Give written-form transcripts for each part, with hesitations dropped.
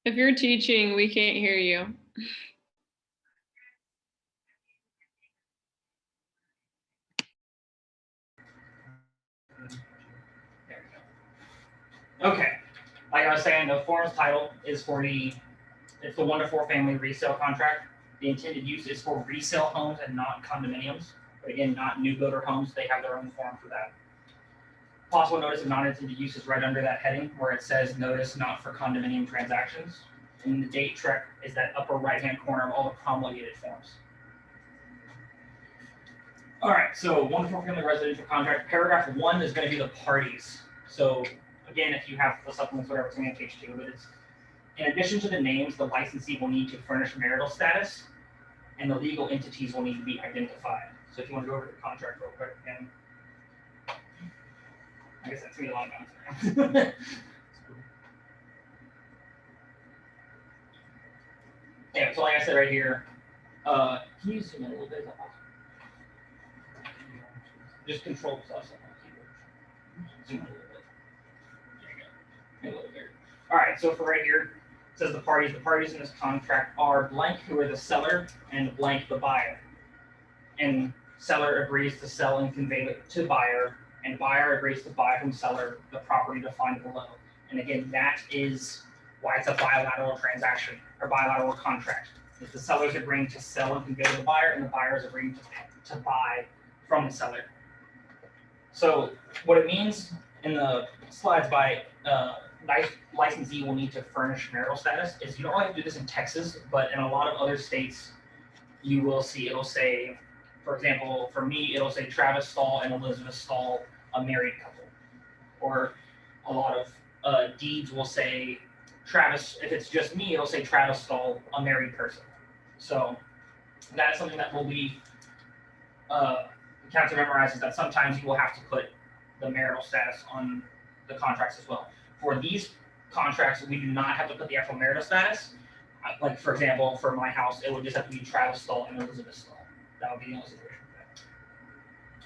If you're teaching, we can't hear you. There we go. Okay, like I was saying, the form's title is for it's the 1 to 4 family resale contract. The intended use is for resale homes and not condominiums. But again, not new builder homes. They have their own form for that. Possible notice of non-intended use is right under that heading where it says notice not for condominium transactions. And the date track is that upper right-hand corner of all the promulgated forms. All right, so 1 to 4 family residential contract. Paragraph 1 is going to be the parties. So again, if you have the supplements, whatever, it's going to be on page 2, but it's in addition to the names, the licensee will need to furnish marital status, and the legal entities will need to be identified. So if you want to go over to the contract real quick again. I guess that's going to be a long time. Yeah, so like I said right here, can you zoom in a little bit? Just control plus on my keyboard. Zoom in a little bit. There you go. Maybe a little bigger. All right, so for right here, it says the parties. The parties in this contract are blank, who are the seller, and blank, the buyer. And seller agrees to sell and convey it to buyer, and buyer agrees to buy from seller the property defined below. And again, that is why it's a bilateral transaction or bilateral contract. If the seller's agreeing to sell and convey to the buyer, and the buyer is agreeing to buy from the seller. So what it means in the slides by licensee will need to furnish marital status is you don't really have to do this in Texas, but in a lot of other states, you will see it'll say, for example, for me, it'll say Travis Stahl and Elizabeth Stahl, a married couple. Or a lot of deeds will say Travis, if it's just me, it'll say Travis Stahl, a married person. So that is something that will be count to memorize, is that sometimes you will have to put the marital status on the contracts as well. For these contracts, we do not have to put the actual marital status. Like, for example, for my house, it would just have to be Travis Stahl and Elizabeth Stahl. That would be the only situation with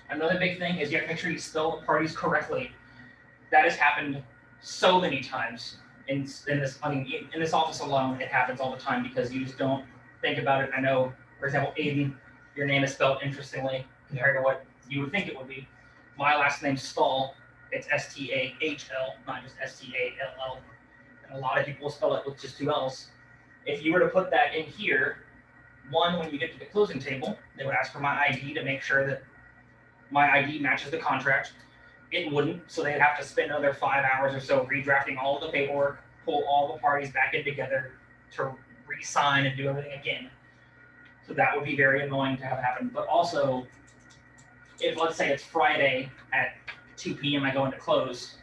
that. Another big thing is you have to make sure you spell the parties correctly. That has happened so many times in this. I mean, in this office alone, it happens all the time because you just don't think about it. I know, for example, Aiden, your name is spelled interestingly compared to what you would think it would be. My last name's Stahl. It's S-T-A-H-L, not just S-T-A-L-L. And a lot of people spell it with just 2 L's. If you were to put that in here, one, when you get to the closing table, they would ask for my ID to make sure that my ID matches the contract. It wouldn't, so they'd have to spend another 5 hours or so redrafting all of the paperwork, pull all the parties back in together to re-sign and do everything again. So that would be very annoying to have happen. But also, if let's say it's Friday at 2 p.m. I go into close,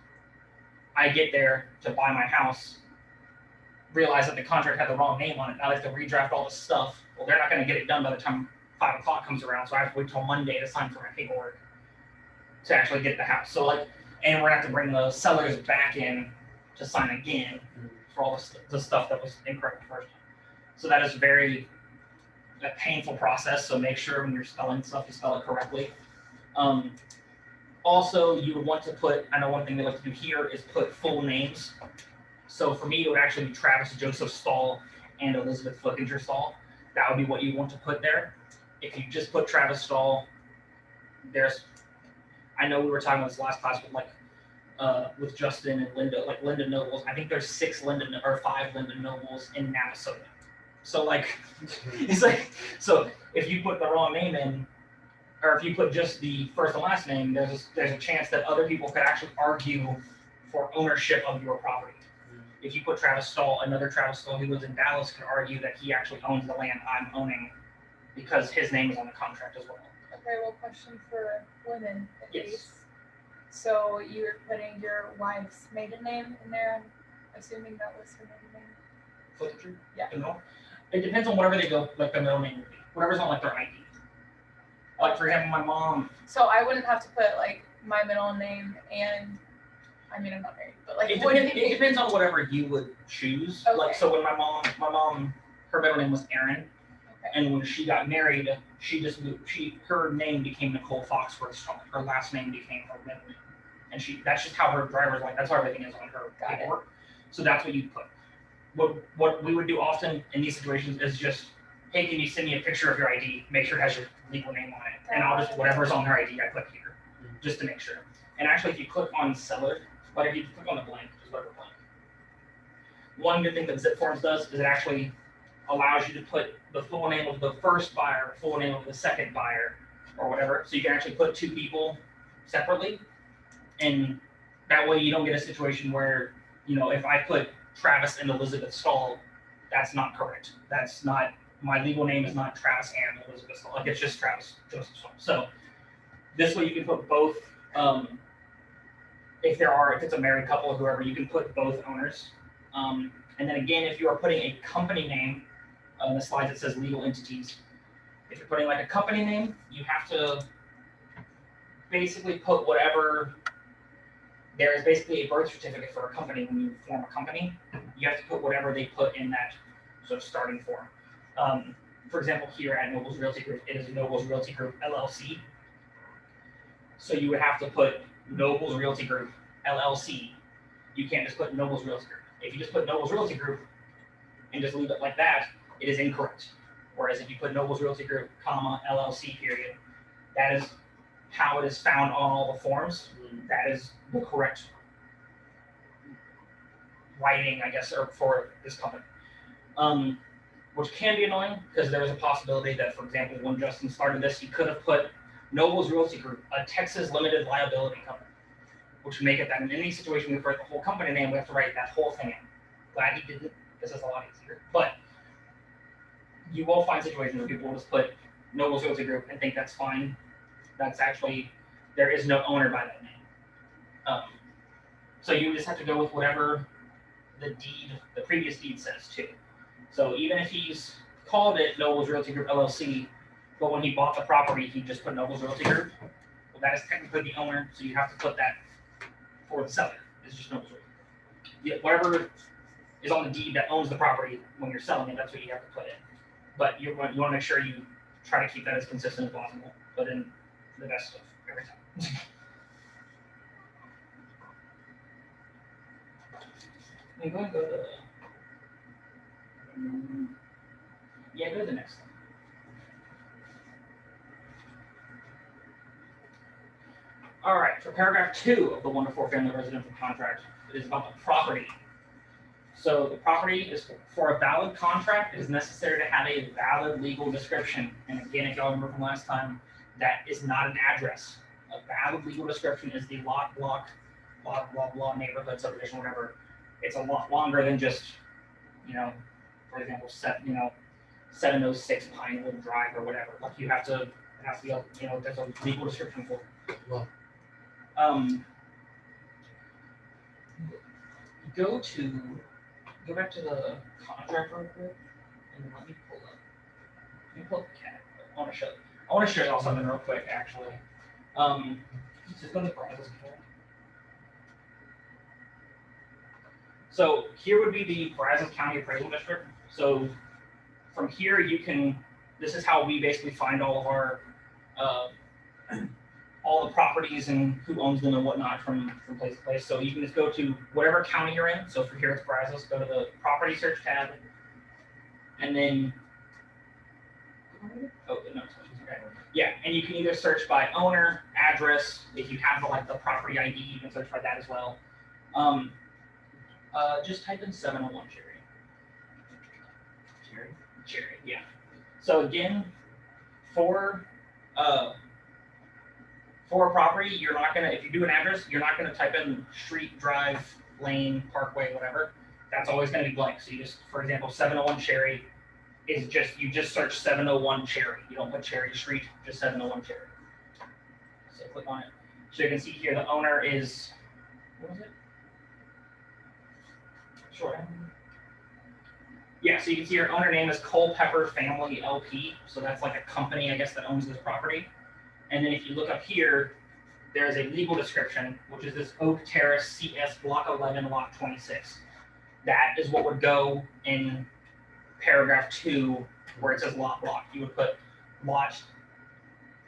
I get there to buy my house, realize that the contract had the wrong name on it. Now I have to redraft all this stuff. Well, they're not going to get it done by the time 5 o'clock comes around, so I have to wait till Monday to sign for my paperwork to actually get the house. So and we're going to have to bring the sellers back in to sign again for all the stuff that was incorrect the first time. So that is a painful process, so make sure when you're spelling stuff, you spell it correctly. Also, you would want to put, I know one thing they like to do here is put full names. So for me, it would actually be Travis Joseph Stahl and Elizabeth Flickinger Stahl. That would be what you want to put there. If you just put Travis Stahl, I know we were talking about this last class with Justin and Linda, like Linda Nobles. I think there's 5 Linda Nobles in Navasota. So it's so if you put the wrong name in, or if you put just the first and last name, there's a chance that other people could actually argue for ownership of your property. If you put Travis Stahl, another Travis Stahl who lives in Dallas could argue that he actually owns the land I'm owning because his name is on the contract as well. Okay, well, question for women at Yes. least. So you were putting your wife's maiden name in there, I'm assuming that was her maiden name? Flickinger? Yeah. No. It depends on whatever they go, like the middle name would be. Whatever's on their ID. Like for example, my mom. So I wouldn't have to put my middle name and, I mean, I'm not married, but it depends on whatever you would choose. Okay. So when my mom, her middle name was Erin, okay. And when she got married, she just moved. Her name became Nicole Foxworth Stahl. Her last name became her middle name, and that's just how her driver's that's how everything is on her paperwork. So that's what you put. what we would do often in these situations is just, hey, can you send me a picture of your ID? Make sure it has your legal name on it, and I'll just whatever's on their ID, I click here, just to make sure. And actually, if you click on seller, but if you click on the blank, just whatever blank. One good thing that Zip Forms does is it actually allows you to put the full name of the first buyer, full name of the second buyer, or whatever. So you can actually put two people separately, and that way you don't get a situation where, you know, if I put Travis and Elizabeth Stahl, that's not correct. That's not, my legal name is not Travis and Elizabeth Stahl. Like, it's just Travis Joseph Stahl. So this way you can put both. If it's a married couple or whoever, you can put both owners. And then again, if you are putting a company name, on the slides it says legal entities. If you're putting like a company name, you have to basically put whatever. There is basically a birth certificate for a company when you form a company. You have to put whatever they put in that sort of starting form. For example, here at Nobles Realty Group, it is Nobles Realty Group LLC. So you would have to put Nobles Realty Group LLC. You can't just put Nobles Realty Group. If you just put Nobles Realty Group and just leave it like that, it is incorrect. Whereas if you put Nobles Realty Group, comma, LLC, period, that is how it is found on all the forms. That is the correct writing, I guess, or for this company. Which can be annoying because there was a possibility that, for example, when Justin started this, he could have put Nobles Realty Group, a Texas limited liability company, which would make it that in any situation we write the whole company name, we have to write that whole thing in. Glad he didn't. This is a lot easier. But you will find situations where people will just put Nobles Realty Group and think that's fine. That's actually, there is no owner by that name. So you just have to go with whatever the previous deed says too. So even if he's called it Nobles Realty Group LLC, but when he bought the property, he just put Nobles Realty Group, well, that is technically the owner, so you have to put that for the seller. It's just Nobles Realty Group. Yeah, whatever is on the deed that owns the property when you're selling it, that's what you have to put in. But you want to make sure you try to keep that as consistent as possible. Put in the best stuff every time. I'm going to go to go to the next one. All right, for paragraph 2 of the 1 to 4 family residential contract, it is about the property. So the property is for a valid contract. It is necessary to have a valid legal description. And again, if y'all remember from last time, that is not an address. A valid legal description is the lot, block, blah, blah, blah, neighborhood, subdivision, whatever. It's a lot longer than just, you know, for example, 706 Pinewood Drive or whatever. Like it has to be, you know, there's a legal description for it. Well, Go back to the contract real quick, and let me pull up the cat. I want to show y'all something real quick, actually. Just go to the Brazos cat. So here would be the Brazos County Appraisal District. So from here, this is how we basically find all of our, all the properties and who owns them and whatnot from place to place. So you can just go to whatever county you're in. So for here it's Brazos, go to the property search tab, and then, yeah, and you can either search by owner, address. If you have the property ID, you can search by that as well. Just type in 701 Cherry, yeah. So again, for a property, you're not gonna, if you do an address, you're not gonna type in street, drive, lane, parkway, whatever. That's always gonna be blank. So you just, for example, 701 Cherry is just, you just search 701 Cherry. You don't put Cherry Street, just 701 Cherry. So click on it. So you can see here the owner is, what was it? Short. Yeah, so you can see your owner name is Culpepper Family LP. So that's like a company, I guess, that owns this property. And then if you look up here, there is a legal description, which is this Oak Terrace CS Block 11, Lot 26. That is what would go in paragraph 2, where it says lot block. You would put lot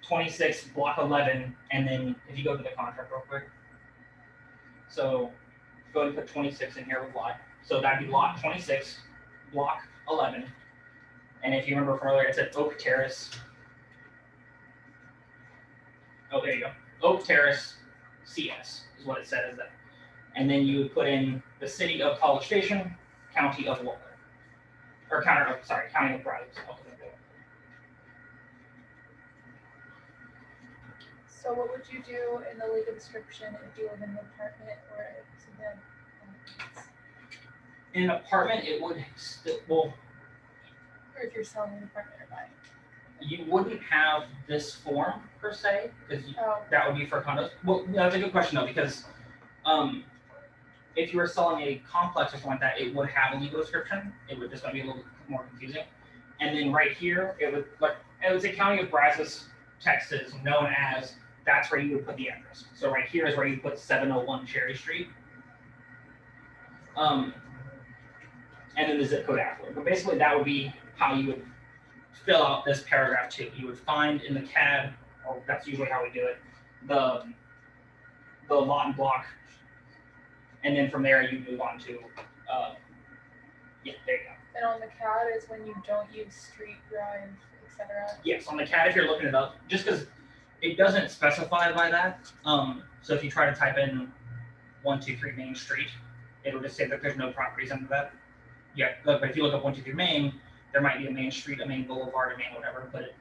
26, Block 11, and then if you go to the contract real quick. So go ahead and put 26 in here with lot. So that'd be lot 26, block 11. And if you remember from earlier, it said Oak Terrace. Oh, there you go. Oak Terrace CS is what it said as that. And then you would put in the city of College Station, county of Waller. Or county of Brazos. So what would you do in the legal description if you live in an apartment or it's a bed? In an apartment, it would well, Or if you're selling an apartment or buying? you wouldn't have this form per se, because Oh, that would be for condos. Well, that's a good question though, because if you were selling a complex or something like that, it would have a legal description. It would just might be a little bit more confusing. And then right here, it would say County of Brazos, Texas, known as, that's where you would put the address. So right here is where you put 701 Cherry Street. And then the zip code afterward. But basically that would be how you would fill out this paragraph 2. You would find in the CAD, or that's usually how we do it, the lot and block. And then from there you move on to, yeah, there you go. and on the CAD is when you don't use street, drive, etc. Yes, on the CAD, if you're looking it up, just because it doesn't specify by that. So if you try to type in 123 Main Street, it will just say that there's no properties under that. Yeah, but if you look up 123 Main, there might be a main street, a main boulevard, a main whatever, but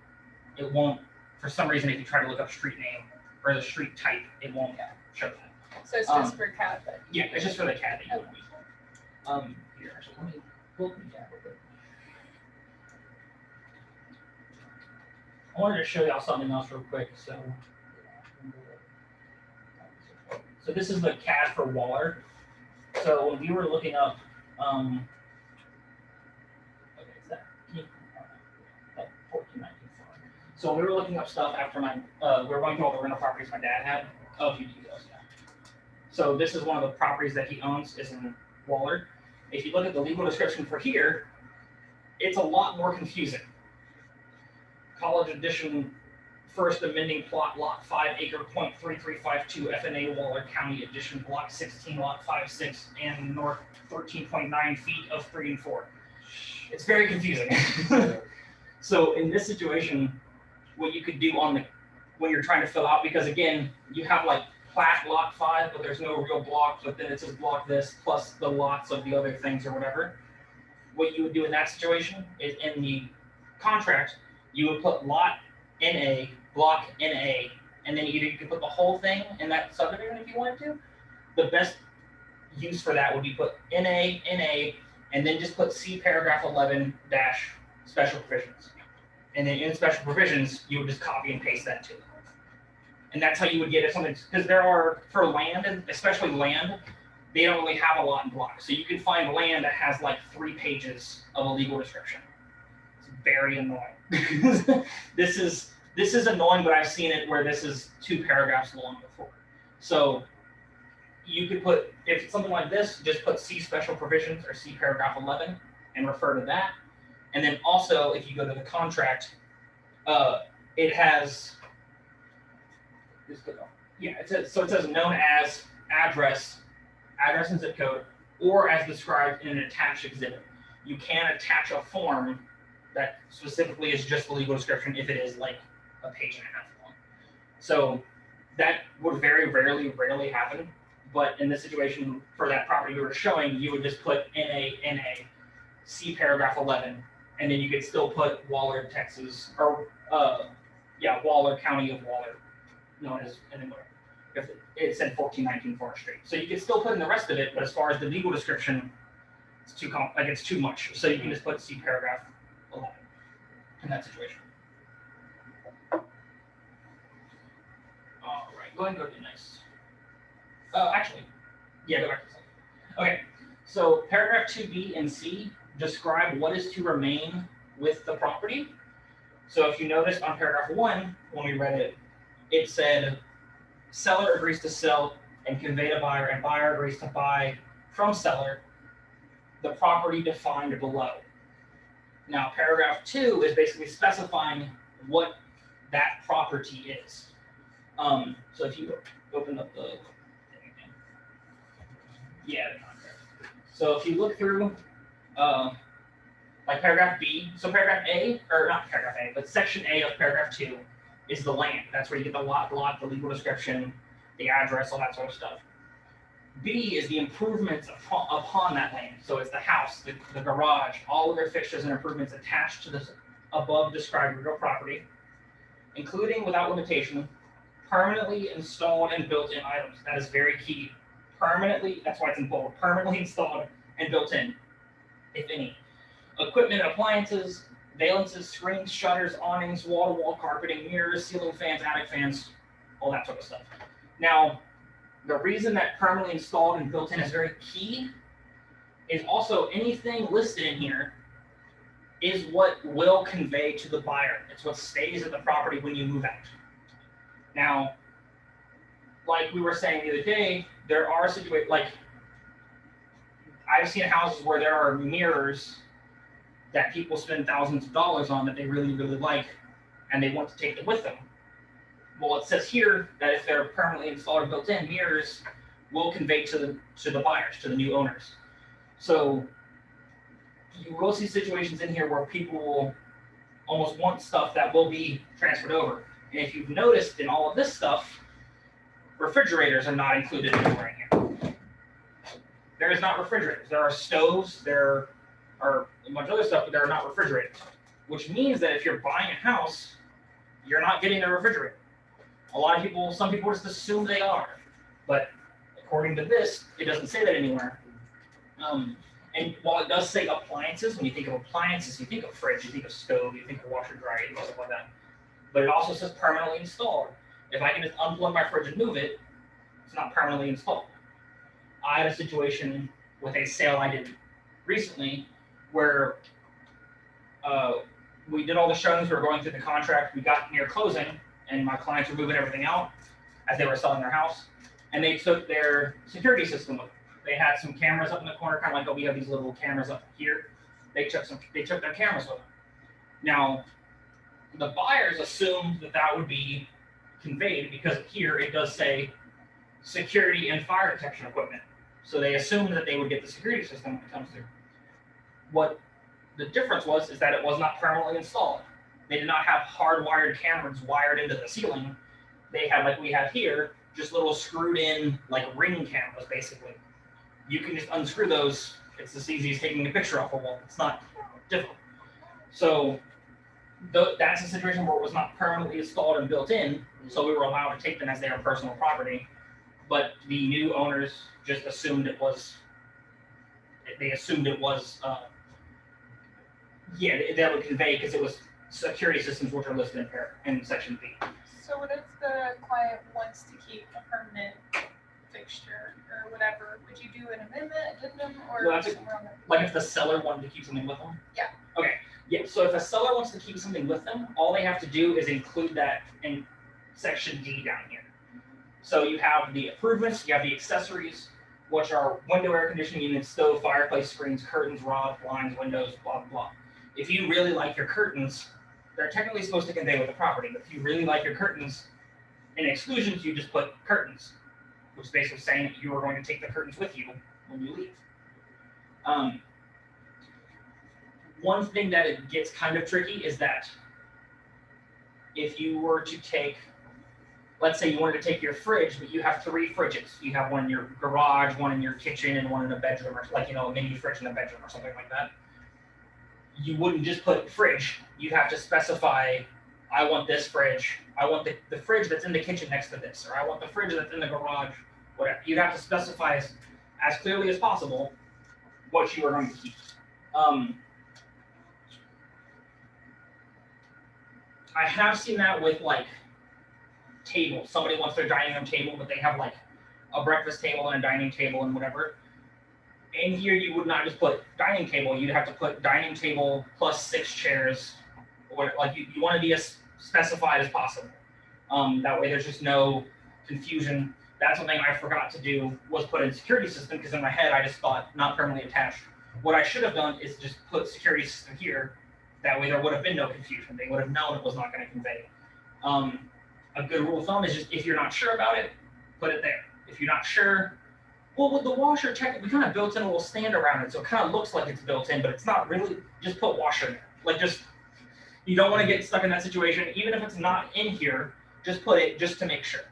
it won't, for some reason, if you try to look up street name or the street type, it won't show that. So it's just for CAD, but Yeah, it's just for the CAD that you okay. would use. Here, actually, let me pull up the CAD real quick. I wanted to show y'all something else real quick. So this is the CAD for Waller. So when we were looking up, okay, is that 1419. So when we were looking up stuff after we were going through all the rental properties my dad had. Oh, a few details, yeah. So this is one of the properties that he owns is in Waller. If you look at the legal description for here, it's a lot more confusing. College Edition, first amending plot, lot 5 acre .3352 FNA Waller County Edition, block 16, lot 5-6, and north 13.9 feet of 3 and 4. It's very confusing. So in this situation, what you could do when you're trying to fill out, because again, you have like plat lot 5, but there's no real block, but then it says block this plus the lots of the other things or whatever. What you would do in that situation is in the contract, you would put lot NA, block NA, and then either you could put the whole thing in that subdivision if you wanted to. The best use for that would be put NA, and then just put C paragraph 11 dash special provisions. And then in special provisions, you would just copy and paste that too. And that's how you would get it something, because there are, for land, and especially land, they don't really have a lot in block. So you can find land that has like 3 pages of a legal description. It's very annoying. This is annoying, but I've seen it where this is 2 paragraphs long before. So you could put, if it's something like this, just put C special provisions or C paragraph 11 and refer to that. And then also, if you go to the contract, it has, yeah, it says known as address and zip code, or as described in an attached exhibit. You can attach a form that specifically is just the legal description if it is like a page and a half long. So that would very rarely happen. But in this situation, for that property we were showing, you would just put NA, C paragraph 11, and then you could still put Waller, Texas, or Waller, County of Waller, known as, and then whatever. If it said 1419 Forest Street. So you could still put in the rest of it, but as far as the legal description, it's too much. So you can just put C paragraph 11 in that situation. All right, go ahead and go to the next. Actually, yeah, go back to the second. Okay, so paragraph 2B and C describe what is to remain with the property. So if you notice on paragraph 1, when we read it, it said seller agrees to sell and convey to buyer, and buyer agrees to buy from seller the property defined below. Now, paragraph 2 is basically specifying what that property is. So if you open up the thing again, yeah, the contract. So if you look through, like paragraph B, so paragraph A, or not paragraph A, but section A of paragraph 2 is the land. That's where you get the lot, the legal description, the address, all that sort of stuff. B is the improvements upon that land. So it's the house, the garage, all of their fixtures and improvements attached to this above described real property, including without limitation, permanently installed and built-in items. That is very key. Permanently, that's why it's in bold, permanently installed and built in, if any. Equipment and appliances, valances, screens, shutters, awnings, wall-to-wall carpeting, mirrors, ceiling fans, attic fans, all that sort of stuff. Now, the reason that permanently installed and built in is very key is also anything listed in here is what will convey to the buyer. It's what stays at the property when you move out. Now, like we were saying the other day, there are situations, like I've seen houses where there are mirrors that people spend thousands of dollars on that they really, really like, and they want to take them with them. Well, it says here that if they're permanently installed or built in, mirrors will convey to the buyers, to the new owners. So you will see situations in here where people will almost want stuff that will be transferred over. And if you've noticed in all of this stuff, refrigerators are not included anywhere in here. There is not refrigerators. There are stoves, there are a bunch of other stuff, but there are not refrigerators. Which means that if you're buying a house, you're not getting a refrigerator. A lot of people, some people just assume they are. But according to this, it doesn't say that anywhere. And while it does say appliances, when you think of appliances, you think of fridge, you think of stove, you think of washer, dryer, you think stuff like that. But it also says permanently installed. If I can just unplug my fridge and move it, it's not permanently installed. I had a situation with a sale I did recently where we did all the showings, we were going through the contract, we got near closing, and my clients were moving everything out as they were selling their house, and they took their security system with them. They had some cameras up in the corner, kind of like, oh, we have these little cameras up here. They took their cameras with them. Now, the buyers assumed that that would be conveyed because here it does say security and fire protection equipment. So they assumed that they would get the security system when it comes through. What the difference was is that it was not permanently installed. They did not have hardwired cameras wired into the ceiling. They had, like we have here, just little screwed in like ring cameras, basically. You can just unscrew those. It's as easy as taking a picture off a wall. It's not difficult. So that's a situation where it was not permanently installed and built in, so we were allowed to take them as their personal property. But the new owners just assumed it was. They assumed it was. That would convey because it was security systems which are listed in section B. So what if the client wants to keep a permanent fixture or whatever? Would you do an amendment, addendum, or No, somewhere on that? Like if the seller wanted to keep something with them? Yeah. Okay. Yeah. So if a seller wants to keep something with them, all they have to do is include that in section D down here. So you have the improvements, you have the accessories, which are window air conditioning units, stove, fireplace, screens, curtains, rods, blinds, windows, blah, blah, blah. If you really like your curtains, they're technically supposed to convey with the property, but if you really like your curtains, in exclusions, you just put curtains, which is basically saying that you are going to take the curtains with you when you leave. One thing that it gets kind of tricky is that if you were to take, let's say you wanted to take your fridge, but you have 3 fridges. You have one in your garage, one in your kitchen, and one in a bedroom, or like, a mini fridge in a bedroom or something like that. You wouldn't just put fridge. You'd have to specify, I want this fridge. I want the fridge that's in the kitchen next to this, or I want the fridge that's in the garage, whatever. You'd have to specify as clearly as possible what you are going to keep. I have seen that with like tables. Somebody wants their dining room table, but they have like a breakfast table and a dining table and whatever. In here, you would not just put dining table. You'd have to put dining table plus 6 chairs. Or like you want to be as specified as possible. That way, there's just no confusion. That's one thing I forgot to do was put in security system because in my head I just thought not permanently attached. What I should have done is just put security system here. That way, there would have been no confusion. They would have known it was not going to convey. A good rule of thumb is just if you're not sure about it, put it there. If you're not sure, Well, with the washer, we kind of built in a little stand around it, so it kind of looks like it's built in, but it's not really. Just put washer in there. Like you don't want to get stuck in that situation. Even if it's not in here, just put it just to make sure.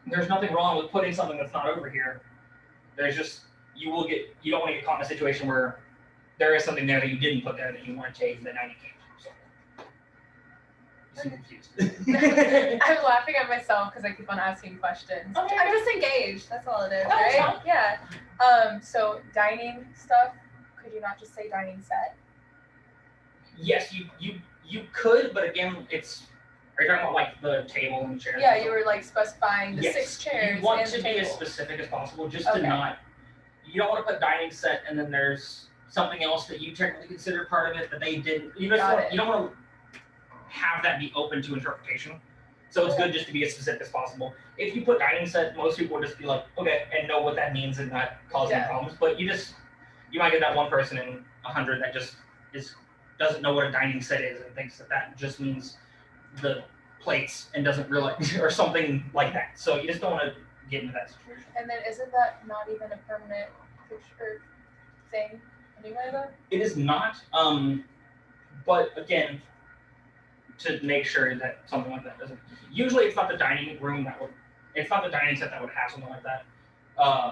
There's nothing wrong with putting something that's not over here. There's just you don't want to get caught in a situation where there is something there that you didn't put there that you want to take that now you can't. So you seem confused. I'm laughing at myself because I keep on asking questions. Okay. I'm just engaged. That's all it is, Oh, that's right? fine. Yeah. So dining stuff. Could you not just say dining set? Yes, you could, but again, are you talking about like the table and the chairs? Yeah, you were like specifying the Yes. 6 chairs You want and to the be table. as specific as possible, just Okay. to not. You don't want to put dining set and then there's something else that you technically consider part of it that they didn't. You don't want to have that be open to interpretation. So it's good just to be as specific as possible. If you put dining set, most people will just be like, okay, and know what that means and not cause any problems. But you might get that one person in 100 that just doesn't know what a dining set is and thinks that just means the plates and doesn't realize or something like that. So you just don't want to get into that situation. And then isn't that not even a permanent picture thing anyway though? It is not, but again, to make sure that something like that doesn't. Usually, it's not the dining room it's not the dining set that would have something like that.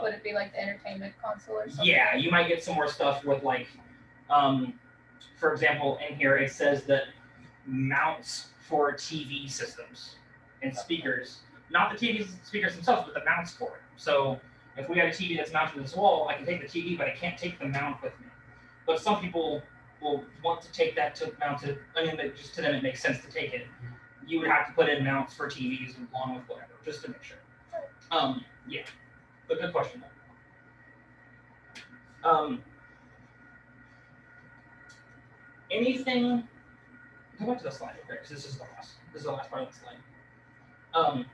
Would it be like the entertainment console or something? Yeah, you might get some more stuff with like, for example, in here it says that mounts for TV systems and speakers, not the TV speakers themselves, but the mounts for it. So if we got a TV that's mounted to this wall, I can take the TV, but I can't take the mount with me. But some people will want to take that to mount it. I mean, just to them it makes sense to take it. You would have to put in mounts for TVs along with whatever, just to make sure. Yeah, but good question though. Anything? Go back to the slide real quick, because this is the last part of the slide.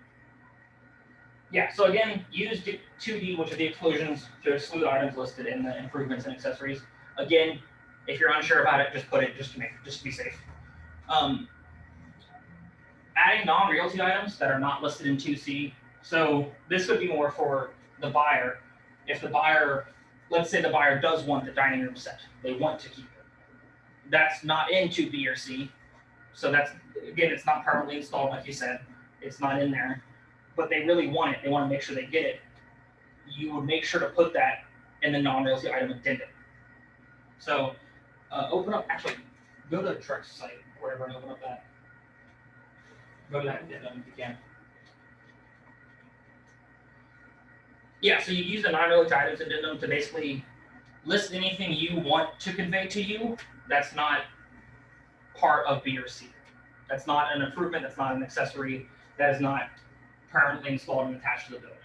Yeah, so again, use 2D, which are the exclusions, to exclude items listed in the improvements and accessories. Again, if you're unsure about it, just put it just to be safe. Adding non-realty items that are not listed in 2C. So this would be more for the buyer. If the buyer, let's say the buyer does want the dining room set, they want to keep it. That's not in 2B or C. So that's, again, it's not permanently installed, like you said. It's not in there. But they really want it. They want to make sure they get it. You would make sure to put that in the non-realty item addendum. So actually, go to the Trex site, wherever, and open up that. Go to that addendum if you can. Yeah, so you use the non-realty items addendum to basically list anything you want to convey to you that's not part of B or C. That's not an improvement, that's not an accessory, that is not permanently installed and attached to the building.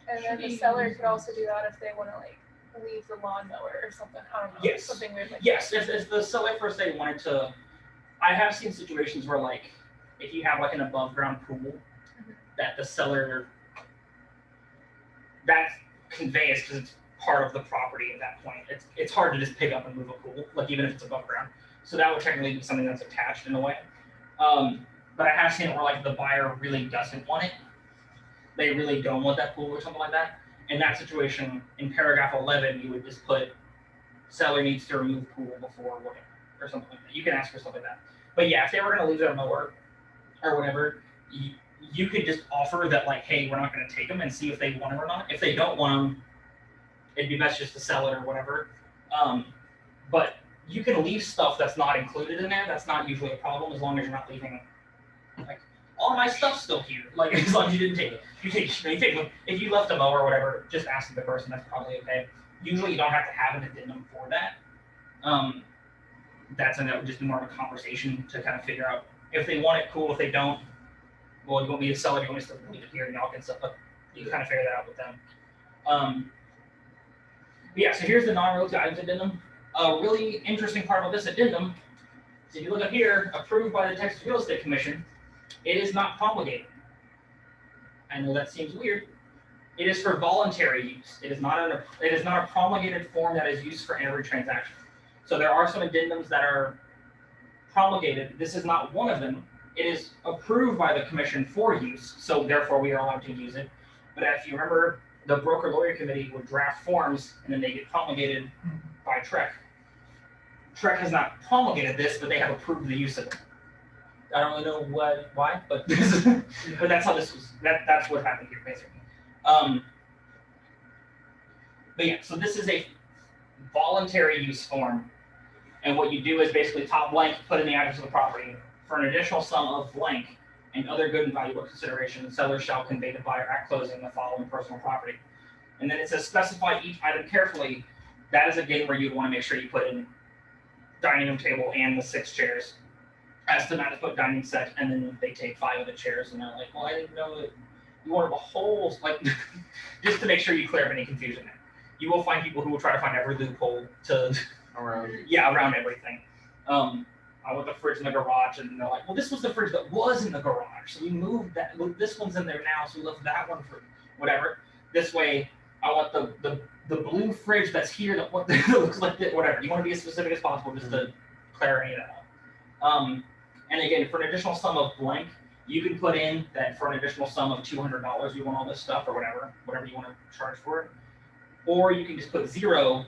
And then the seller could also do that if they want to like leave the lawnmower or something. I don't know. Yes. Something weird like Yes, that. if the seller first they wanted to, I have seen situations where like if you have like an above ground pool that the seller that conveys because it's part of the property at that point. It's hard to just pick up and move a pool, like even if it's above ground. So that would technically be something that's attached in a way. But I have seen it where like the buyer really doesn't want it. They really don't want that pool or something like that. In that situation, in paragraph 11, you would just put seller needs to remove pool before whatever or something like that. You can ask for something like that. But yeah, if they were going to leave their mower or whatever, you could just offer that like, hey, we're not going to take them and see if they want them or not. If they don't want them, it'd be best just to sell it or whatever. But you can leave stuff that's not included in there. That's not usually a problem as long as you're not leaving like all my stuff's still here. Like as long as you didn't take it. You take them. If you left a mower or whatever, just ask the person. That's probably okay. Usually you don't have to have an addendum for that. That's something that would just be more of a conversation to kind of figure out if they want it, cool. If they don't, well, you want me to sell it? You want me to leave it here? And y'all can sell it. You can kind of figure that out with them. Yeah, so here's the non-realty items addendum. A really interesting part about this addendum is if you look up here, approved by the Texas Real Estate Commission, it is not promulgated. I know that seems weird. It is for voluntary use. It is not a promulgated form that is used for every transaction. So there are some addendums that are promulgated. This is not one of them. It is approved by the commission for use, so therefore we are allowed to use it. But if you remember, the broker lawyer committee would draft forms and then they get promulgated by TREC. TREC has not promulgated this, but they have approved the use of it. I don't really know why, but but that's how this was. That's what happened here, basically. But yeah, so this is a voluntary use form, and what you do is basically top blank, put in the address of the property for an additional sum of blank and other good and valuable consideration. The seller shall convey to buyer at closing the following personal property, and then it says specify each item carefully. That is again where you'd want to make sure you put in dining room table and the 6 chairs. As to not to put dining set, and then they take 5 of the chairs, and they're like, "Well, I didn't know that you wanted a whole like." Just to make sure you clear up any confusion there. You will find people who will try to find every loophole to around everything. I want the fridge in the garage, and they're like, "Well, this was the fridge that was in the garage, so we moved that. Well, this one's in there now, so we left that one for whatever." This way, I want the blue fridge that's here that looks like that. Whatever. You want to be as specific as possible, just to clear any of that up. And again, for an additional sum of blank, you can put in that for an additional sum of $200, you want all this stuff or whatever you want to charge for it. Or you can just put 0,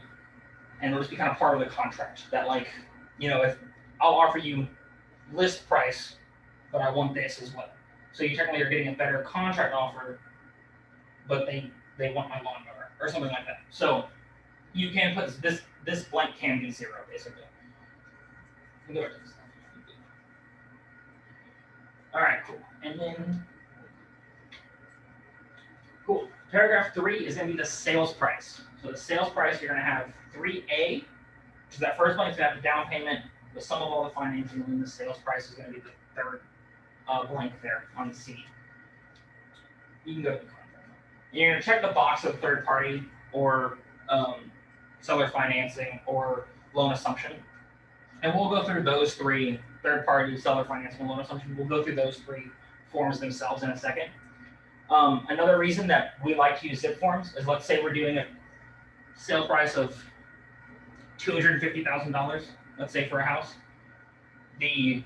and it'll just be kind of part of the contract. That like, if I'll offer you list price, but I want this as well. So you technically are getting a better contract offer, but they want my lawnmower or something like that. So you can put this blank can be 0 basically. All right, cool. And then, cool. Paragraph 3 is going to be the sales price. So the sales price, you're going to have 3A, which is that first one. It's going to have the down payment, the sum of all the financing, and then the sales price is going to be the third blank there on C. You can go to the contract. You're going to check the box of third party or seller financing or loan assumption. And we'll go through those 3, third party, seller financing, and loan assumption. We'll go through those 3 forms themselves in a second. Another reason that we like to use zip forms is, let's say we're doing a sale price of $250,000, let's say for a house. The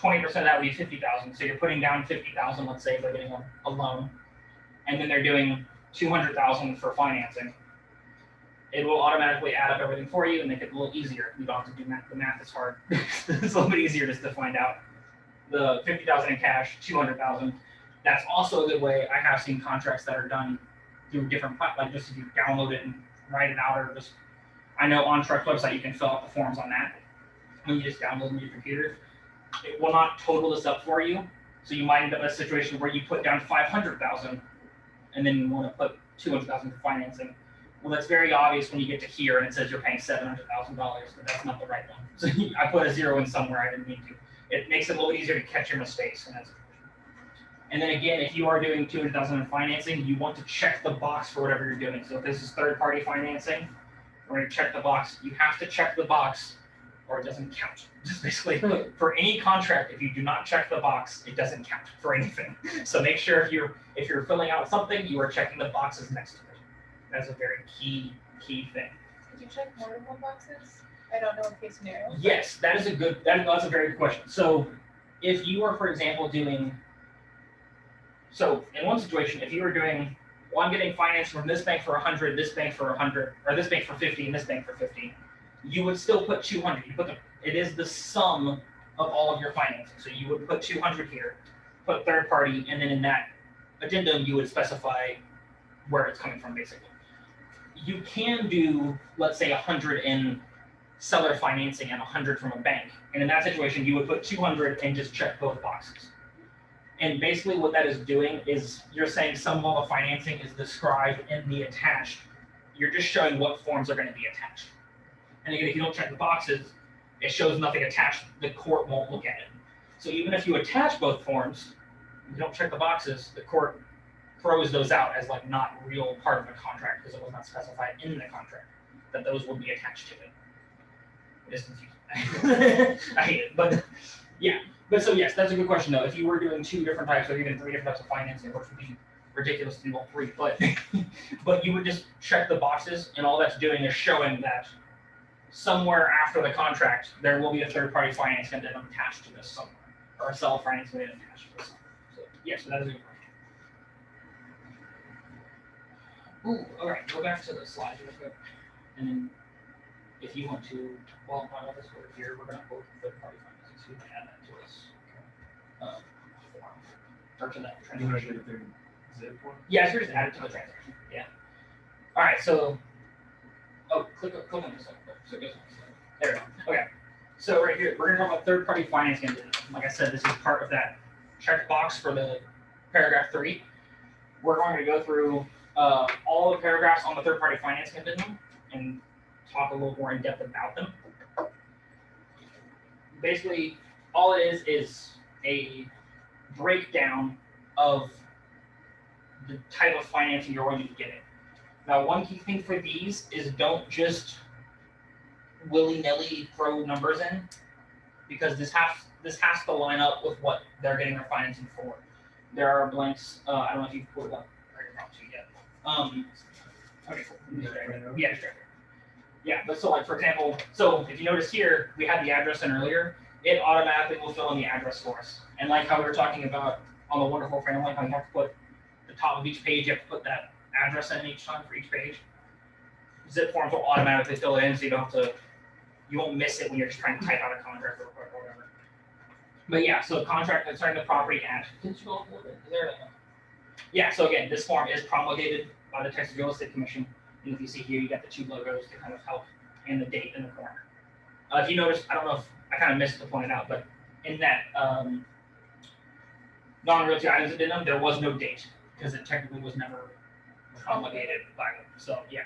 20% of that would be $50,000. So you're putting down $50,000, let's say they're getting a loan, and then they're doing $200,000 for financing. It will automatically add up everything for you and make it a little easier. You don't have to do math. The math is hard. It's a little bit easier just to find out. The $50,000 in cash, $200,000. That's also a good way. I have seen contracts that are done through different platforms, like just if you download it and write it out, or just, I know on TREC's website you can fill out the forms on that. And you just download them on your computer. It will not total this up for you. So you might end up in a situation where you put down $500,000 and then you want to put $200,000 for financing. Well, that's very obvious when you get to here and it says you're paying $700,000, but that's not the right one. So I put a 0 in somewhere I didn't need to. It makes it a little easier to catch your mistakes in that situation. And then again, if you are doing $200,000 in financing, you want to check the box for whatever you're doing. So if this is third-party financing, we're going to check the box. You have to check the box or it doesn't count. Just basically, for any contract, if you do not check the box, it doesn't count for anything. So make sure if you're filling out something, you are checking the boxes next to it. That's a very key thing. Did you check more than 1 boxes? I don't know in case scenario. Yes, that's a very good question. So if you are, for example, so in one situation, if you were doing, well, I'm getting finance from this bank for 100, this bank for 100, or this bank for 50, and this bank for 50, you would still put 200. It is the sum of all of your financing. So you would put 200 here, put third party, and then in that addendum, you would specify where it's coming from, basically. You can do, let's say, 100 in seller financing and 100 from a bank. And in that situation, you would put 200 and just check both boxes. And basically what that is doing is you're saying some of all the financing is described in the attached. You're just showing what forms are going to be attached. And again, if you don't check the boxes, it shows nothing attached. The court won't look at it. So even if you attach both forms, you don't check the boxes, the court throws those out as like not real part of the contract because it was not specified in the contract that those would be attached to it. It is confusing. I hate it, but yeah. But so yes, that's a good question though. If you were doing 2 different types or even 3 different types of financing, which would be ridiculous to do all 3, but you would just check the boxes, and all that's doing is showing that somewhere after the contract there will be a third-party financing addendum attached to this somewhere, or a seller financing addendum attached to this somewhere. So yes, that is a good question. Ooh, all right, go back to the slides real quick. And then if you want to, while while this over here, we're gonna pull third party financing, so we can add that to this. Form, or to that transaction. Yeah, so just add it to the transaction, yeah. All right, so, click on this one, so it goes on the slide. There we go, okay. So right here, we're gonna talk about third party financing. Like I said, this is part of that checkbox for the paragraph 3. We're going to go through all the paragraphs on the third party financing addendum and talk a little more in depth about them. Basically, all it is a breakdown of the type of financing you're going to be getting. Now, one key thing for these is don't just willy-nilly throw numbers in, because this has to line up with what they're getting their financing for. There are blanks. I don't know if you've pulled it up yet. Okay, cool. Yeah, sure. Yeah, but so like for example, so if you notice here, we had the address in earlier. It automatically will fill in the address for us. And like how we were talking about on the wonderful family, how you have to put the top of each page, you have to put that address in each time for each page. Zip forms will automatically fill it in, so you don't have to, you won't miss it when you're just trying to type out a contract or whatever. But yeah, so contract concerning the property at. Can you go up a little bit? Is there a, yeah, so again, this form is promulgated by the Texas Real Estate Commission. And if you see here, you got the 2 logos to kind of help, and the date in the corner. If you notice, I don't know if I kind of missed to point it out, but in that non-realty items addendum, there was no date because it technically was never promulgated by them. So yeah.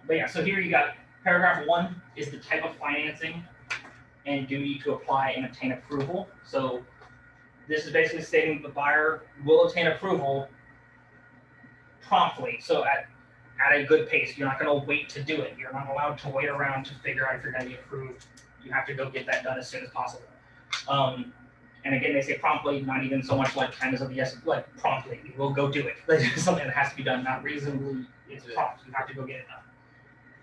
But yeah, so here you got paragraph 1 is the type of financing and duty to apply and obtain approval. So this is basically stating the buyer will obtain approval promptly. So at a good pace. You're not going to wait to do it. You're not allowed to wait around to figure out if you're going to be approved. You have to go get that done as soon as possible. And again, they say promptly, not even so much like time is of the essence, like promptly. We'll go do it. Like something that has to be done, not reasonably. It's prompt. You have to go get it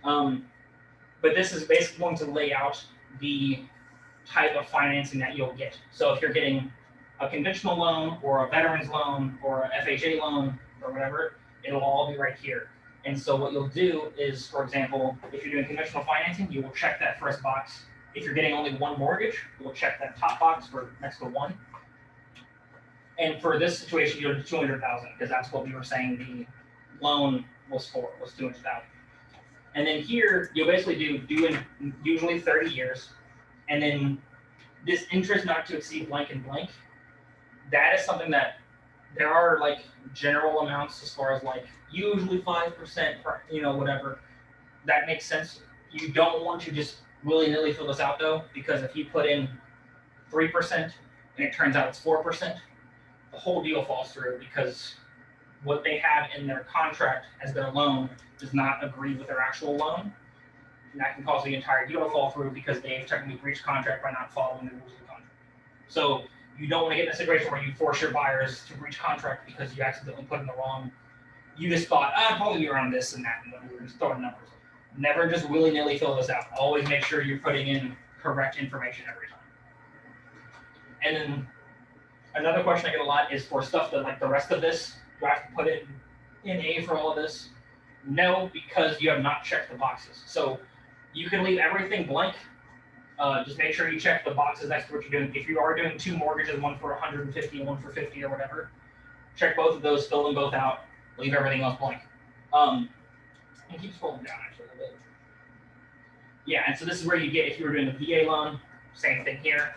done. But this is basically going to lay out the type of financing that you'll get. So if you're getting a conventional loan or a veteran's loan or a FHA loan or whatever, it'll all be right here. And so what you'll do is, for example, if you're doing conventional financing, you will check that first box. If you're getting only one mortgage, you'll check that top box for next to 1. And for this situation, you'll do 200,000 because that's what we were saying the loan was for, was 200,000. And then here, you'll basically do in usually 30 years. And then this interest not to exceed blank and blank, that is something that there are like general amounts as far as like usually 5% per, whatever. That makes sense. You don't want to just willy-nilly fill this out though, because if you put in 3% and it turns out it's 4%, the whole deal falls through because what they have in their contract as their loan does not agree with their actual loan. And that can cause the entire deal to fall through because they've technically breached contract by not following the rules of the contract. So you don't want to get in a situation where you force your buyers to breach contract because you accidentally put in the wrong. You just thought, probably around this and that, and then we were just throwing numbers. Never just willy-nilly fill this out. Always make sure you're putting in correct information every time. And then another question I get a lot is for stuff that like the rest of this, do I have to put it in A for all of this? No, because you have not checked the boxes. So you can leave everything blank. Just make sure you check the boxes next to what you're doing. If you are doing 2 mortgages, one for 150 and one for 50 or whatever, check both of those, fill them both out, leave everything else blank. And keep scrolling down actually a little bit. Yeah, and so this is where you get, if you were doing a VA loan, same thing here.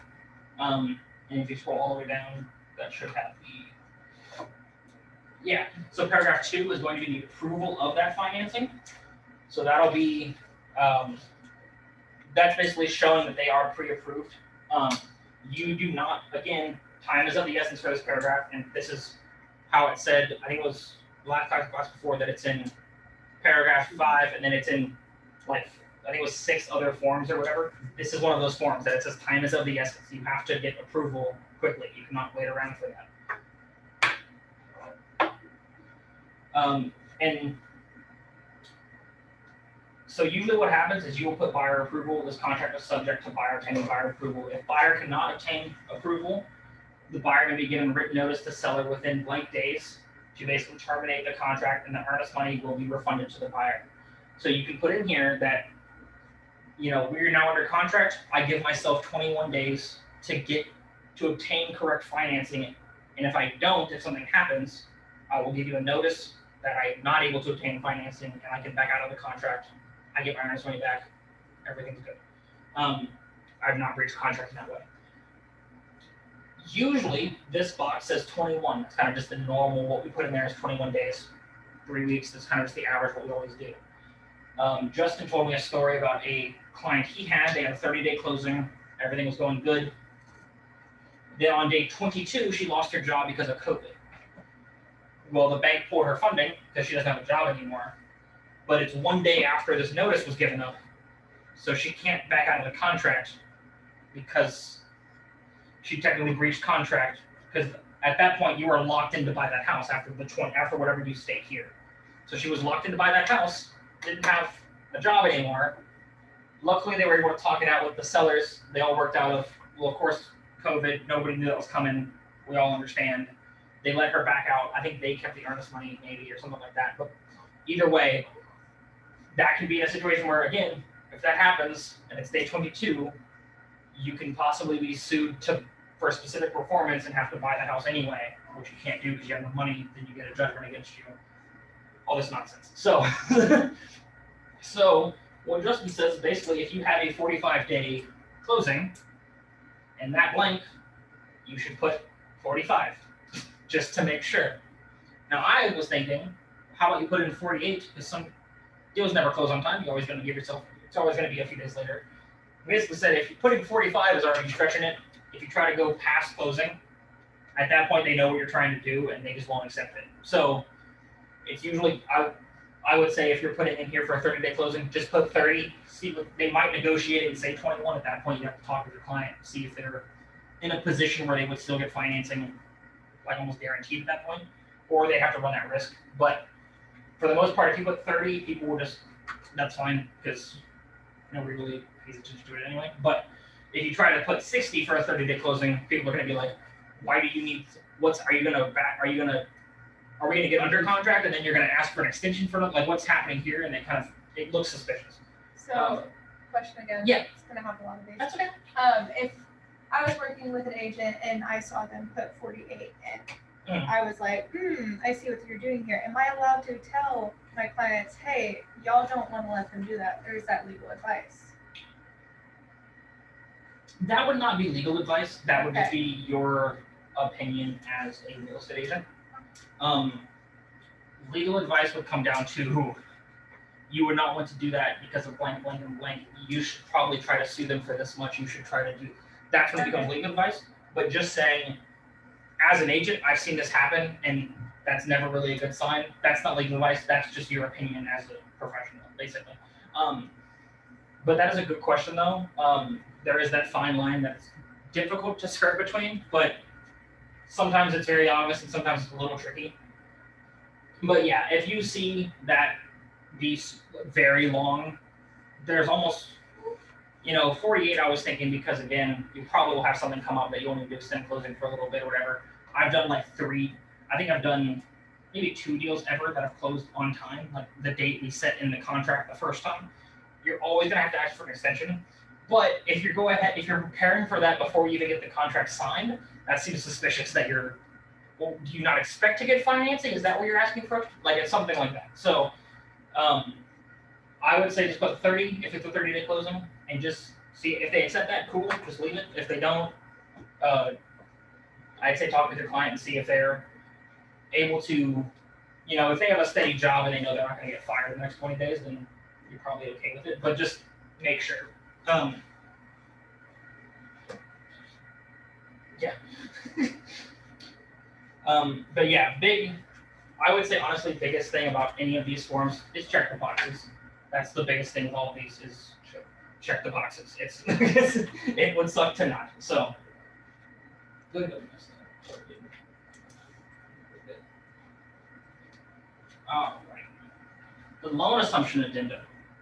And if you scroll all the way down, that should have the, yeah. So paragraph 2 is going to be the approval of that financing. So that'll be, that's basically showing that they are pre-approved. You do not, again, time is of the essence for this paragraph, and this is how it said, I think it was last class before that it's in paragraph 5, and then it's in like, I think it was 6 other forms or whatever. This is one of those forms that it says time is of the essence. You have to get approval quickly. You cannot wait around for that. And so usually what happens is you will put buyer approval. This contract is subject to buyer obtaining buyer approval. If buyer cannot obtain approval, the buyer can be given written notice to seller within blank days to basically terminate the contract, and the earnest money will be refunded to the buyer. So you can put in here that, we're now under contract. I give myself 21 days to obtain correct financing. And if something happens, I will give you a notice that I'm not able to obtain financing, and I can back out of the contract. I get my earnest money back. Everything's good. I've not breached contract in that way. Usually, this box says 21. That's kind of just the normal. What we put in there is 21 days, 3 weeks. That's kind of just the average what we always do. Justin told me a story about a client he had. They had a 30-day closing. Everything was going good. Then on day 22, she lost her job because of COVID. Well, the bank pulled her funding because she doesn't have a job anymore. But it's 1 day after this notice was given up. So she can't back out of the contract because she technically breached contract, because at that point you were locked in to buy that house after whatever you state here. So she was locked in to buy that house, didn't have a job anymore. Luckily, they were able to talk it out with the sellers. They all worked out of course, COVID, nobody knew that was coming. We all understand. They let her back out. I think they kept the earnest money maybe or something like that. But either way, that could be a situation where, again, if that happens and it's day 22, you can possibly be sued for a specific performance and have to buy the house anyway, which you can't do because you have no money. Then you get a judgment against you. All this nonsense. So, so what Justin says is basically if you have a 45-day closing and that blank, you should put 45 just to make sure. Now I was thinking, how about you put in 48, because some deals never close on time. You're always going to give yourself, it's always going to be a few days later. We basically said if you put in 45 is already stretching it. If you try to go past closing, at that point they know what you're trying to do and they just won't accept it. So it's usually, I would say if you're putting in here for a 30-day closing, just put 30. See what they might negotiate it and say 21. At that point, you have to talk with your client, see if they're in a position where they would still get financing, like almost guaranteed at that point, or they have to run that risk. But for the most part, if you put 30, people will just, that's fine, because nobody really pays attention to it anyway. But if you try to put 60 for a 30-day closing, people are going to be like, why do you need, are we going to get under contract and then you're going to ask for an extension for them? Like, what's happening here? And it looks suspicious. So, question again. Yeah. It's going to have a lot of these. That's okay. If I was working with an agent and I saw them put 48 in, I was like, I see what you're doing here. Am I allowed to tell my clients, hey, y'all don't want to let them do that? Or is that legal advice? That would not be legal advice. That would just be your opinion as a real estate agent. Legal advice would come down to you would not want to do that because of blank, blank, and blank. You should probably try to sue them for this much. You should try to do. That's when it becomes legal advice. But just saying, as an agent, I've seen this happen, and that's never really a good sign. That's not legal advice. That's just your opinion as a professional, basically. But that is a good question, though. There is that fine line that's difficult to skirt between, but sometimes it's very obvious and sometimes it's a little tricky. But yeah, if you see that these very long, there's almost, 48 I was thinking because, again, you probably will have something come up that you only do extend closing for a little bit or whatever. I've done like 3. I think I've done maybe 2 deals ever that have closed on time, like the date we set in the contract the first time. You're always going to have to ask for an extension. But if you're preparing for that before you even get the contract signed, that seems suspicious that do you not expect to get financing? Is that what you're asking for? Like, it's something like that. So I would say just put 30 if it's a 30-day closing and just see if they accept that, cool, just leave it. If they don't, I'd say talk with your client and see if they're able to, if they have a steady job and they know they're not going to get fired in the next 20 days, then you're probably okay with it. But just make sure. Yeah. But yeah, I would say honestly, biggest thing about any of these forms is check the boxes. That's the biggest thing with all of these is check the boxes. It would suck to not. So. Good. All right. The loan assumption addendum.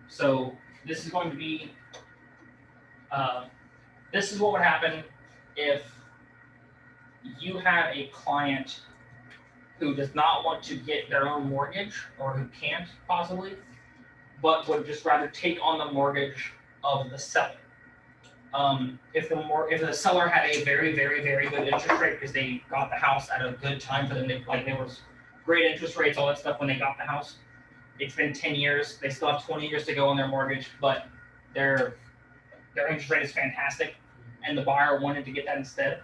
So this is going to be, this is what would happen if you have a client who does not want to get their own mortgage or who can't possibly, but would just rather take on the mortgage of the seller. If the seller had a very, very, very good interest rate because they got the house at a good time for them, there was great interest rates, all that stuff when they got the house. It's been 10 years. They still have 20 years to go on their mortgage, but their interest rate is fantastic, and the buyer wanted to get that instead,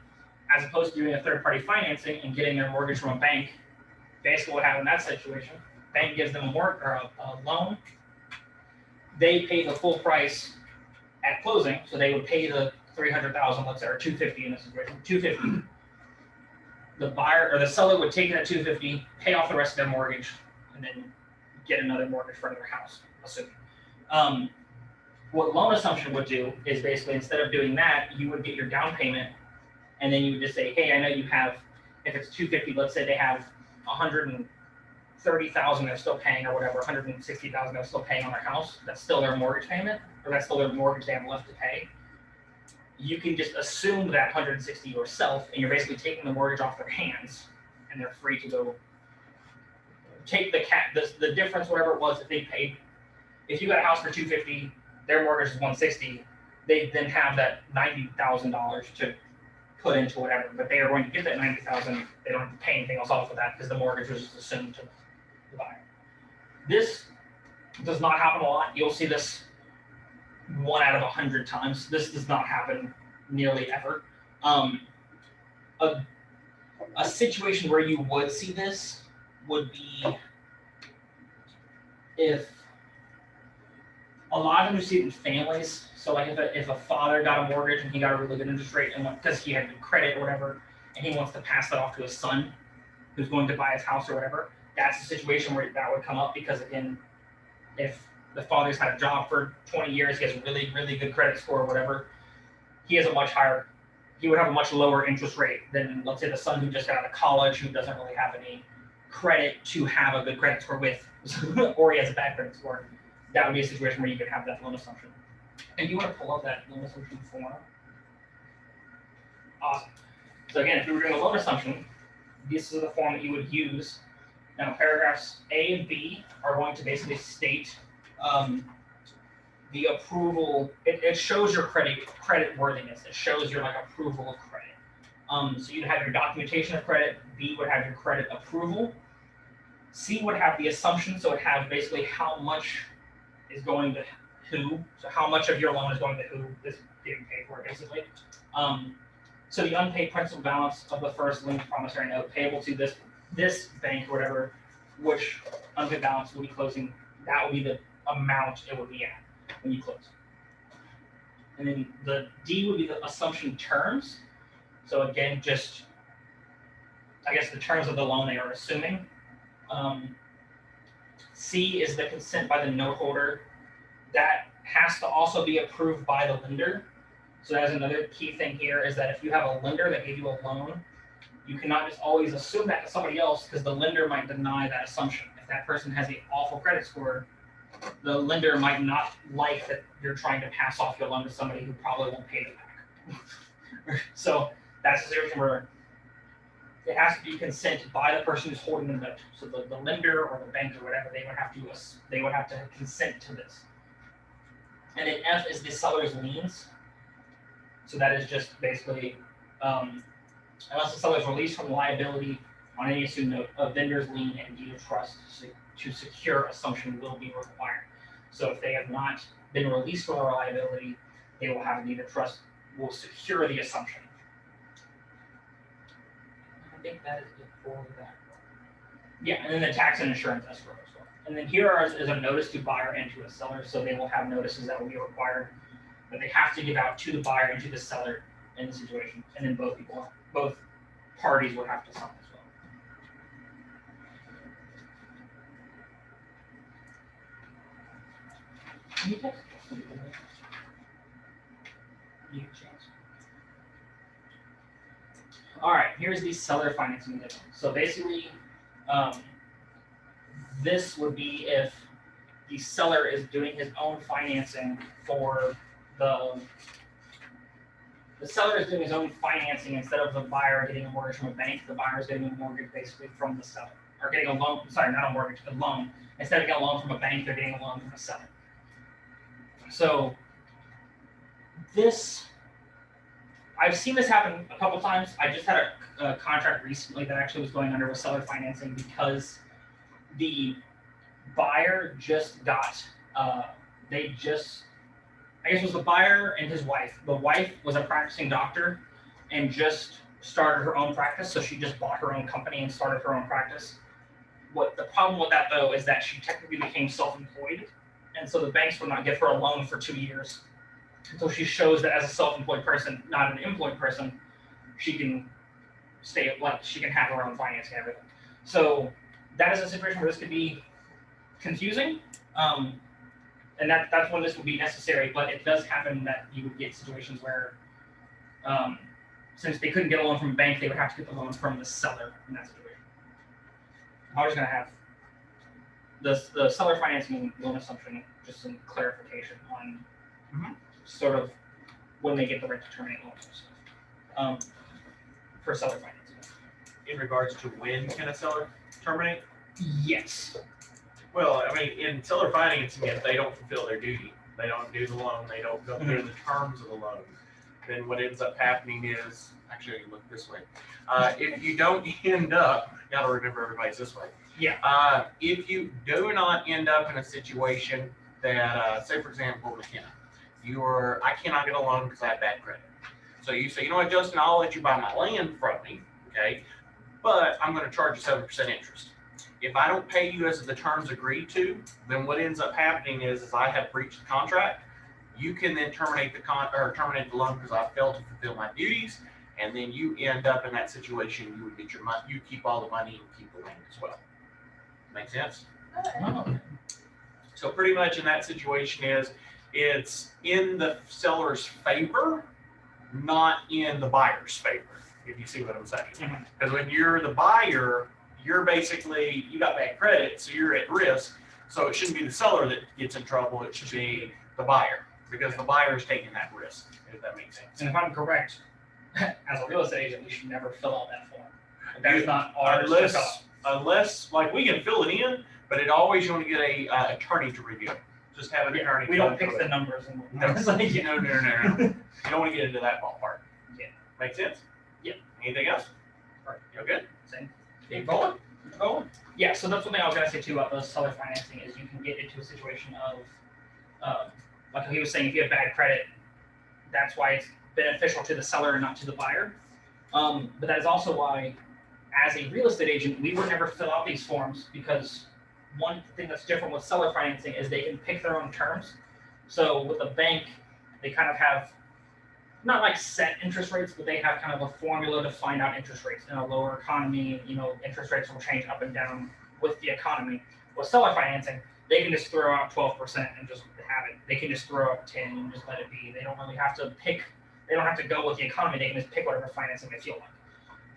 as opposed to doing a third-party financing and getting their mortgage from a bank. Basically, what happened in that situation? Bank gives them a loan. They pay the full price at closing, so they would pay the $300,000, let's say, or $250 in this situation, $250. The buyer or the seller would take it at $250, pay off the rest of their mortgage, and then get another mortgage for another house, assuming. What loan assumption would do is basically instead of doing that, you would get your down payment, and then you would just say, hey, I know you have, if it's $250, let's say they have $130,000 they're still paying, or whatever, $160,000 they're still paying on their house. That's still their mortgage payment, or that's still their mortgage they have left to pay. You can just assume that $160 yourself, and you're basically taking the mortgage off their hands, and they're free to go take the difference, whatever it was that they paid. If you got a house for $250, their mortgage is $160. They then have that $90,000 to put into whatever, but they are going to get that $90,000. They don't have to pay anything else off of that because the mortgage was just assumed to the buyer. This does not happen a lot. You'll see this 1 out of 100 times. This does not happen nearly ever. A situation where you would see this would be if a lot of them you see it in families. So like if a father got a mortgage and he got a really good interest rate and because he had good credit or whatever, and he wants to pass that off to his son who's going to buy his house or whatever, that's a situation where that would come up because again, if the father's had a job for 20 years, he has a really, really good credit score or whatever, he would have a much lower interest rate than, let's say, the son who just got out of college who doesn't really have any credit to have a good credit score with, or he has a bad credit score. That would be a situation where you could have that loan assumption. And you want to pull up that loan assumption form. Awesome. So again, if you were doing a loan assumption, this is the form that you would use. Now, paragraphs A and B are going to basically state the approval. It shows your credit worthiness. It shows your approval of credit. So you'd have your documentation of credit. B would have your credit approval. C would have the assumption. So it has basically how much is going to who. So how much of your loan is going to who is getting paid for, basically. So the unpaid principal balance of the first linked promissory note payable to this bank or whatever, which unpaid balance will be closing. That will be the amount it would be at when you close. And then the D would be the assumption terms. So again, just I guess the terms of the loan they are assuming. C is the consent by the note holder. That has to also be approved by the lender. So that's another key thing here is that if you have a lender that gave you a loan, you cannot just always assume that to somebody else because the lender might deny that assumption. If that person has an awful credit score, the lender might not like that you're trying to pass off your loan to somebody who probably won't pay it back. So that's a situation where it has to be consent by the person who's holding the note. So the lender or the bank or whatever, they would have to consent to this. And then F is the seller's liens. So that is just basically unless the seller is released from liability on any assumed note, a vendor's lien and deed of trust to secure assumption will be required. So if they have not been released from their liability, they will have a deed of trust will secure the assumption. I think that is it for that. Yeah, and then the tax and insurance escrow as well. And then here is a notice to buyer and to a seller. So they will have notices that will be required that they have to give out to the buyer and to the seller in the situation. And then both parties would have to sign as well. Can you text? You can change. All right, here's the seller financing condition. So basically, this would be if the seller is doing his own financing for the seller is doing his own financing instead of the buyer getting a mortgage from a bank. The buyer is getting a mortgage basically from the seller, or getting a loan. Sorry, not a mortgage, a loan. Instead of getting a loan from a bank, they're getting a loan from a seller. So this, I've seen this happen a couple times. I just had a contract recently that actually was going under with seller financing because the buyer just got, I guess it was the buyer and his wife. The wife was a practicing doctor and just started her own practice. So she just bought her own company and started her own practice. What the problem with that though is that she technically became self-employed. And so the banks would not give her a loan for 2 years until she shows that as a self-employed person, not an employed person, she can stay, like she can have her own financing and everything. So that is a situation where this could be confusing. And that's when this would be necessary, but it does happen that you would get situations where, since they couldn't get a loan from a bank, they would have to get the loan from the seller in that situation. I was going to have the seller financing loan assumption, just some clarification on sort of when they get the right to terminate loans and stuff for seller financing. In regards to when can a seller terminate? Yes. Well, I mean, in seller financing, if they don't fulfill their duty, they don't do the loan, they don't go through the terms of the loan, then what ends up happening is, actually, look this way. If you don't end up, gotta remember everybody's this way. Yeah. If you do not end up in a situation that, say for example, McKenna, I cannot get a loan because I have bad credit. So you say, you know what, Justin, I'll let you buy my land from me, okay? But I'm gonna charge you 7% interest. If I don't pay you as the terms agreed to, then what ends up happening is I have breached the contract. You can then terminate the loan because I failed to fulfill my duties, and then you end up in that situation. You would get your money. You keep all the money and keep the land as well. Make sense? Oh. So pretty much in that situation it's in the seller's favor, not in the buyer's favor. If you see what I'm saying, because when you're the buyer, you're basically, you got bad credit, so you're at risk. So it shouldn't be the seller that gets in trouble. It should be the buyer, because the buyer is taking that risk, if that makes sense. And if I'm correct, as a real estate agent, we should never fill out that form. That is not ours. Unless, like, we can fill it in, but it always, you want to get a attorney to review it. Just have an attorney. We don't fix the numbers. No. No. You don't want to get into that ballpark. Yeah. Make sense? Yeah. Anything else? Right. You good? Same. Keep going. Yeah, so that's one thing I was going to say too about the seller financing is you can get into a situation of, like he was saying, if you have bad credit, that's why it's beneficial to the seller and not to the buyer. But that is also why, as a real estate agent, we would never fill out these forms, because one thing that's different with seller financing is they can pick their own terms. So with a bank, they kind of have not like set interest rates, but they have kind of a formula to find out interest rates. In a lower economy, interest rates will change up and down with the economy. With seller financing, they can just throw out 12% and just have it. They can just throw out 10 and just let it be. They don't really have to pick. They don't have to go with the economy. They can just pick whatever financing they feel like.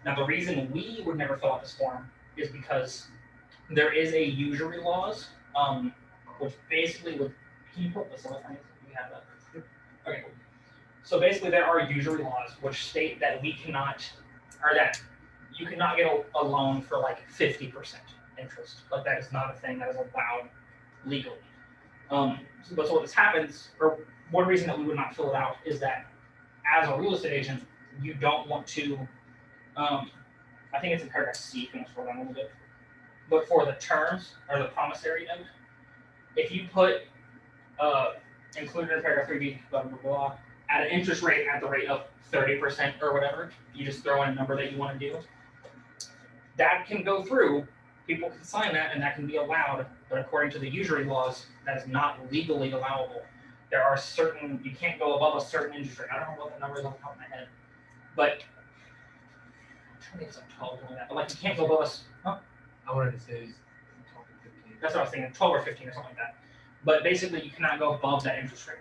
Now, the reason we would never fill out this form is because there is a usury laws, which basically would. Can you put the seller financing? We have that. Okay, cool. So basically, there are usury laws which state that we cannot, or that you cannot get a loan for like 50% interest. Like that is not a thing that is allowed legally. So what this happens, or one reason that we would not fill it out is that as a real estate agent, you don't want to. I think it's in paragraph C. If you want to scroll down a little bit. But for the terms or the promissory note, if you put included in paragraph 3B, blah blah blah, at an interest rate at the rate of 30% or whatever, you just throw in a number that you want to do. That can go through. People can sign that, and that can be allowed. But according to the usury laws, that is not legally allowable. There are certain, you can't go above a certain interest rate. I don't know what the number is off the top of my head, but I think it's like 12 or something like that. But like you can't go above I wanted to say 12 or 15. That's what I was thinking, 12 or 15 or something like that. But basically, you cannot go above that interest rate.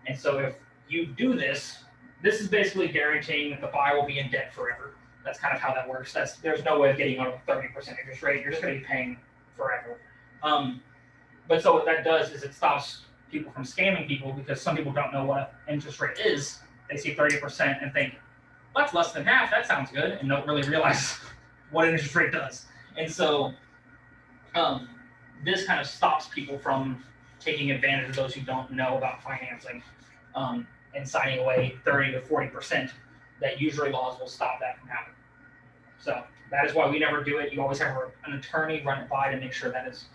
And so if you do this, this is basically guaranteeing that the buyer will be in debt forever. That's kind of how that works. There's no way of getting out of a 30% interest rate. You're just going to be paying forever. But so what that does is it stops people from scamming people, because some people don't know what interest rate is. they see 30% and think, that's less than half, that sounds good, and don't really realize what an interest rate does. And so this kind of stops people from taking advantage of those who don't know about financing and signing away 30 to 40% that usury laws will stop that from happening. So that is why we never do it. You always have an attorney run it by to make sure that is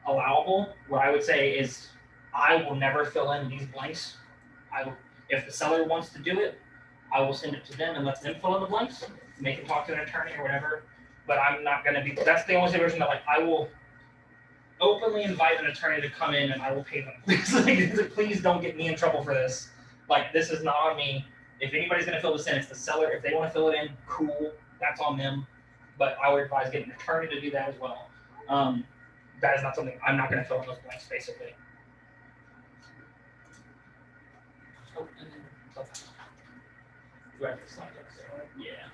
allowable. What I would say is I will never fill in these blanks. If the seller wants to do it, I will send it to them and let them fill in the blanks. They can talk to an attorney or whatever. But I'm not going to be. That's the only situation that I will openly invite an attorney to come in and I will pay them. Please don't get me in trouble for this. This is not on me. If anybody's going to fill this in, it's the seller. If they want to fill it in, cool. That's on them. But I would advise getting an attorney to do that as well. That is not something I'm not going to fill in those blanks, basically. Oh, and then, do I have the slide up there? Yeah.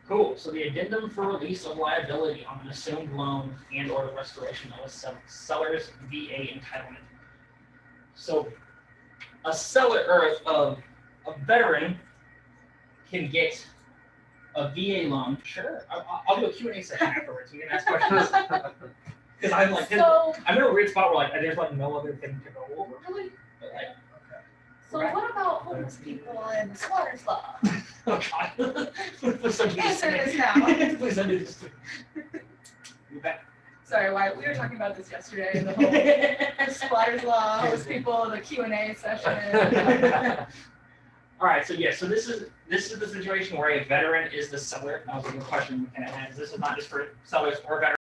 Cool. So the addendum for release of liability on an assumed loan and or the restoration of a seller's VA entitlement. So a seller or a veteran can get a VA loan. Sure. I'll do a Q&A session afterwards. You can ask questions. Because I'm I'm in a weird spot where there's no other thing to go over really. But so what about homeless people and squatters law? Oh God. Answer this now. Please send it you back. Sorry, why we were talking about this yesterday. The whole squatters law, homeless people, the Q&A session. All right, so yeah, so this is the situation where a veteran is the seller. That was a good question. And this is not just for sellers or veterans.